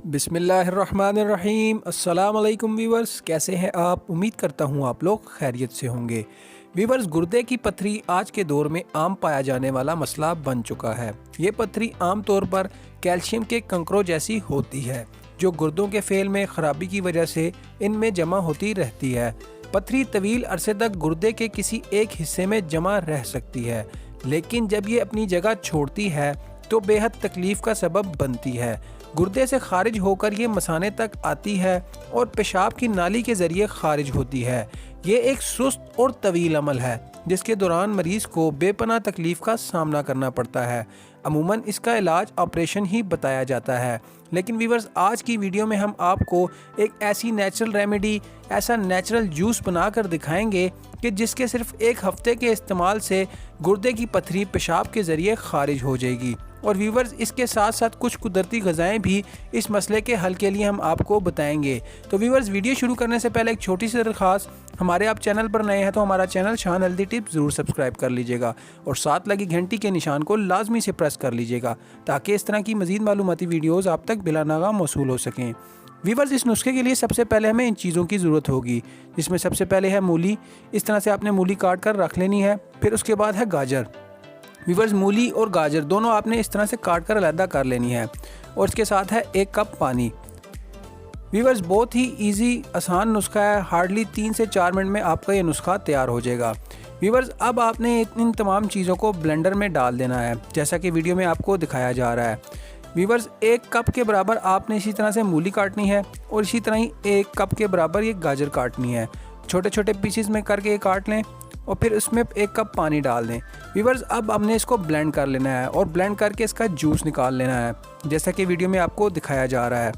बिस्मिल्लाहिर्रहमानिर्रहीम। अस्सलाम वालेकुम वीवर्स, कैसे हैं आप? उम्मीद करता हूँ आप लोग खैरियत से होंगे। वीवर्स, गुर्दे की पथरी आज के दौर में आम पाया जाने वाला मसला बन चुका है। ये पथरी आमतौर पर कैल्शियम के कंकरों जैसी होती है, जो गुर्दों के फेल में ख़राबी की वजह से इनमें जमा होती रहती है। पथरी तवील अरसे तक गुर्दे के किसी एक हिस्से में जमा रह सकती है, लेकिन जब ये अपनी जगह छोड़ती है तो बेहद तकलीफ़ का सबब बनती है। गुर्दे से खारिज होकर ये मसाने तक आती है और पेशाब की नाली के ज़रिए खारिज होती है। ये एक सुस्त और तवील अमल है, जिसके दौरान मरीज़ को बेपनाह तकलीफ़ का सामना करना पड़ता है। अमूमन इसका इलाज ऑपरेशन ही बताया जाता है, लेकिन वीवर्स, आज की वीडियो में हम आपको एक ऐसी नेचुरल रेमेडी, ऐसा नेचुरल जूस बनाकर दिखाएंगे कि जिसके सिर्फ एक हफ्ते के इस्तेमाल से गुर्दे की पथरी पेशाब के ज़रिए खारिज हो जाएगी। और व्यूवर्स, इसके साथ साथ कुछ कुदरती ग़िज़ाएँ भी इस मसले के हल के लिए हम आपको बताएंगे। तो व्यूवर्स, वीडियो शुरू करने से पहले एक छोटी सी दरख्वास्त, हमारे आप चैनल पर नए हैं तो हमारा चैनल शान हेल्दी टिप्स ज़रूर सब्सक्राइब कर लीजिएगा और साथ लगी घंटी के निशान को लाजमी से प्रेस कर लीजिएगा, ताकि इस तरह की मज़ीद मालूमाती वीडियोज़ आप तक बिला नागा मौसूल हो सकें। व्यूवर्स, इस नुस्खे के लिए सबसे पहले हमें इन चीज़ों की ज़रूरत होगी, जिसमें सबसे पहले है मूली। इस तरह से आपने मूली काट कर रख लेनी है। फिर उसके बाद है गाजर। व्यूवर्स, मूली और गाजर दोनों आपने इस तरह से काट कर अलहदा कर लेनी है। और इसके साथ है 1 कप पानी। व्यूवर्स, बहुत ही इजी आसान नुस्खा है। हार्डली 3 से 4 मिनट में आपका ये नुस्खा तैयार हो जाएगा। व्यूवर्स, अब आपने इन तमाम चीज़ों को ब्लेंडर में डाल देना है, जैसा कि वीडियो में आपको दिखाया जा रहा है। व्यूवर्स, 1 कप के बराबर आपने इसी तरह से मूली काटनी है और इसी तरह ही 1 कप के बराबर ये गाजर काटनी है। छोटे छोटे पीसेस में करके ये काट लें और फिर उसमें 1 कप पानी डाल दें। व्यूवर्स, अब हमने इसको ब्लेंड कर लेना है और ब्लेंड करके इसका जूस निकाल लेना है, जैसा कि वीडियो में आपको दिखाया जा रहा है।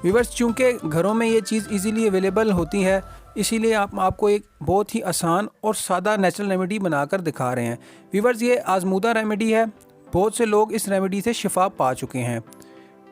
व्यूवर्स, चूँकि घरों में ये चीज़ इजीली अवेलेबल होती है, इसीलिए आपको एक बहुत ही आसान और सादा नेचुरल रेमेडी बनाकर दिखा रहे हैं। व्यूवर्स, ये आजमूदा रेमेडी है, बहुत से लोग इस रेमेडी से शिफा पा चुके हैं।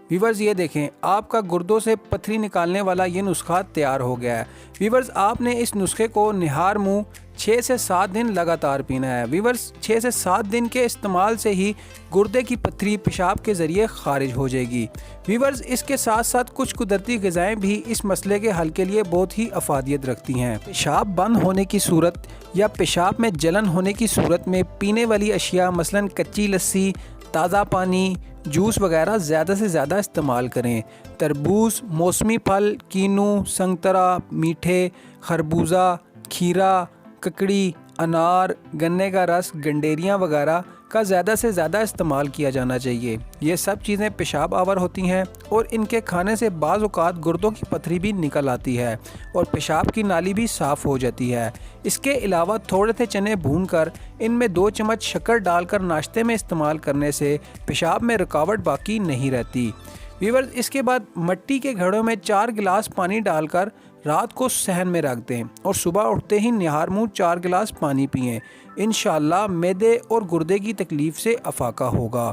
व्यूवर्स, ये देखें, आपका गुर्दों से पथरी निकालने वाला ये नुस्खा तैयार हो गया है। व्यूवर्स, आपने इस नुस्खे को निहार मुँह 6 से 7 दिन लगातार पीना है। व्यूवर्स, 6 से 7 दिन के इस्तेमाल से ही गुर्दे की पथरी पेशाब के ज़रिए खारिज हो जाएगी। व्यूवर्स, इसके साथ साथ कुछ कुदरती ग़िज़ाएँ भी इस मसले के हल के लिए बहुत ही अफादियत रखती हैं। पेशाब बंद होने की सूरत या पेशाब में जलन होने की सूरत में पीने वाली अशिया मसलन कच्ची लस्सी, ताज़ा पानी, जूस वगैरह ज़्यादा से ज़्यादा इस्तेमाल करें। तरबूज, मौसमी फल, कीनू, संतरा, मीठे, खरबूजा, खीरा, ककड़ी, अनार, गन्ने का रस, गंडेरियाँ वगैरह का ज़्यादा से ज़्यादा इस्तेमाल किया जाना चाहिए। ये सब चीज़ें पेशाब आवर होती हैं और इनके खाने से बाज़ औक़ात गुर्दों की पथरी भी निकल आती है और पेशाब की नाली भी साफ़ हो जाती है। इसके अलावा थोड़े से चने भूनकर इनमें 2 चम्मच शक्कर डालकर नाश्ते में इस्तेमाल करने से पेशाब में रुकावट बाकी नहीं रहती। व्यूवर्स, इसके बाद मिट्टी के घड़ों में 4 गिलास पानी डालकर रात को सहन में रख दें और सुबह उठते ही निहार मुँह 4 गिलास पानी पिएं। इंशाअल्लाह मैदे और गुर्दे की तकलीफ़ से अफाका होगा।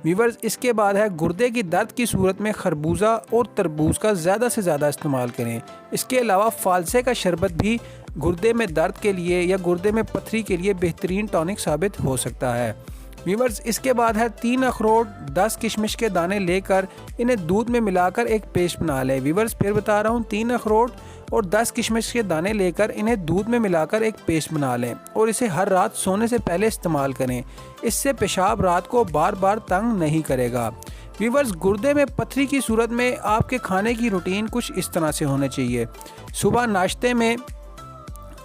व्यूवर्स, इसके बाद है गुर्दे की दर्द की सूरत में खरबूजा और तरबूज का ज़्यादा से ज़्यादा इस्तेमाल करें। इसके अलावा फालसे का शरबत भी गुर्दे में दर्द के लिए या गुर्दे में पथरी के लिए बेहतरीन टॉनिक साबित हो सकता है। व्यूवर्स, इसके बाद है 3 अखरोट, 10 किशमिश के दाने लेकर इन्हें दूध में मिलाकर एक पेस्ट बना लें। व्यूवर्स, फिर बता रहा हूँ, 3 अखरोट और 10 किशमिश के दाने लेकर इन्हें दूध में मिलाकर एक पेस्ट बना लें और इसे हर रात सोने से पहले इस्तेमाल करें। इससे पेशाब रात को बार बार तंग नहीं करेगा। व्यूवर्स, गुर्दे में पथरी की सूरत में आपके खाने की रूटीन कुछ इस तरह से होने चाहिए। सुबह नाश्ते में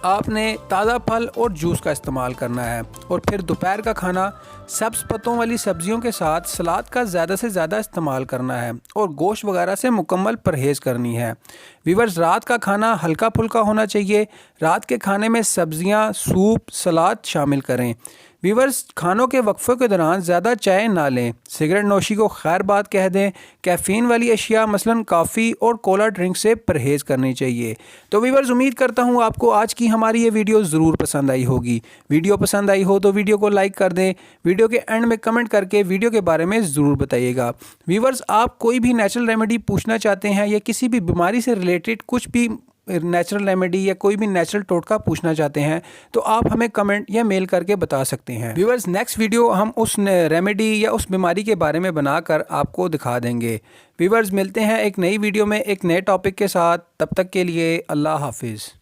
आपने ताज़ा फल और जूस का इस्तेमाल करना है और फिर दोपहर का खाना सब्ज़ पत्तों वाली सब्जियों के साथ सलाद का ज़्यादा से ज़्यादा इस्तेमाल करना है और गोश्त वगैरह से मुकम्मल परहेज़ करनी है। व्यूवर्स, रात का खाना हल्का फुल्का होना चाहिए। रात के खाने में सब्जियां, सूप, सलाद शामिल करें। व्यूवर्स, खानों के वक्फे के दौरान ज़्यादा चाय ना लें। सिगरेट नोशी को खैर बात कह दें। कैफ़ीन वाली अशिया मसलन कॉफ़ी और कोला ड्रिंक से परहेज़ करनी चाहिए। तो व्यूवर्स, उम्मीद करता हूँ आपको आज की हमारी ये वीडियो ज़रूर पसंद आई होगी। वीडियो पसंद आई हो तो वीडियो को लाइक कर दें। वीडियो के एंड में कमेंट करके वीडियो के बारे में ज़रूर बताइएगा। व्यूवर्स, आप कोई भी नेचुरल रेमेडी पूछना चाहते हैं या किसी भी बीमारी से रिलेटेड कुछ भी नेचुरल रेमेडी या कोई भी नेचुरल टोटका पूछना चाहते हैं तो आप हमें कमेंट या मेल करके बता सकते हैं। व्यूअर्स, नेक्स्ट वीडियो हम उस रेमेडी या उस बीमारी के बारे में बनाकर आपको दिखा देंगे। व्यूअर्स, मिलते हैं एक नई वीडियो में एक नए टॉपिक के साथ। तब तक के लिए अल्लाह हाफिज़।